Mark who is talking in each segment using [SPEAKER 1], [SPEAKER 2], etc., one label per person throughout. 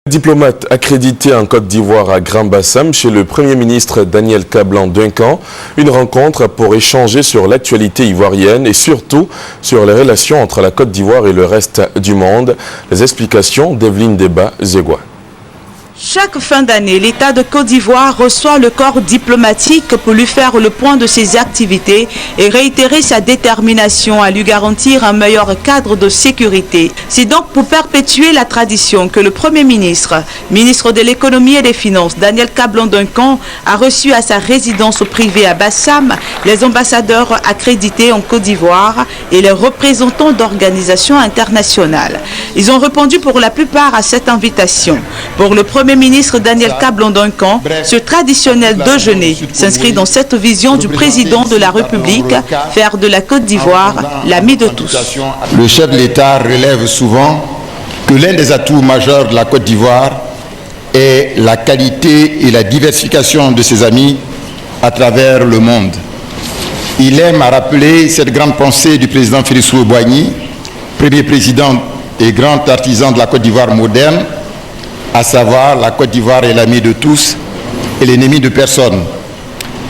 [SPEAKER 1] Diplomate accrédité en Côte d'Ivoire à Grand-Bassam chez le Premier ministre Daniel Kablan-Duncan, une rencontre pour échanger sur l'actualité ivoirienne et surtout sur les relations entre la Côte d'Ivoire et le reste du monde. Les explications d'Evelyne Deba-Zegwa.
[SPEAKER 2] Chaque fin d'année, l'État de Côte d'Ivoire reçoit le corps diplomatique pour lui faire le point de ses activités et réitérer sa détermination à lui garantir un meilleur cadre de sécurité. C'est donc pour perpétuer la tradition que le Premier ministre, ministre de l'économie et des finances, Daniel Kablan-Duncan, a reçu à sa résidence privée à Bassam les ambassadeurs accrédités en Côte d'Ivoire et les représentants d'organisations internationales. Ils ont répondu pour la plupart à cette invitation. Pour le Premier ministre Daniel Kablan-Duncan, ce traditionnel déjeuner s'inscrit dans cette vision du président de la République, faire de la Côte d'Ivoire l'ami de tous.
[SPEAKER 3] Le chef de l'État relève souvent que l'un des atouts majeurs de la Côte d'Ivoire est la qualité et la diversification de ses amis à travers le monde. Il aime à rappeler cette grande pensée du président Félix Houphouët-Boigny, premier président et grand artisan de la Côte d'Ivoire moderne, à savoir la Côte d'Ivoire est l'ami de tous et l'ennemi de personne.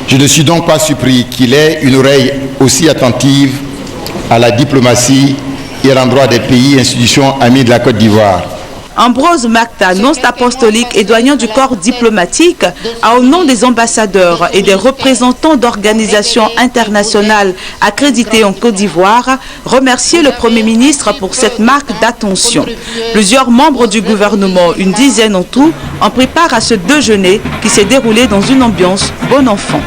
[SPEAKER 3] Je ne suis donc pas surpris qu'il ait une oreille aussi attentive à la diplomatie et à l'endroit des pays et institutions amis de la Côte d'Ivoire.
[SPEAKER 2] Ambrose Macta, nonce apostolique et doyen du corps diplomatique, a au nom des ambassadeurs et des représentants d'organisations internationales accréditées en Côte d'Ivoire, remercié le Premier ministre pour cette marque d'attention. Plusieurs membres du gouvernement, une dizaine en tout, ont pris part à ce déjeuner qui s'est déroulé dans une ambiance bon enfant.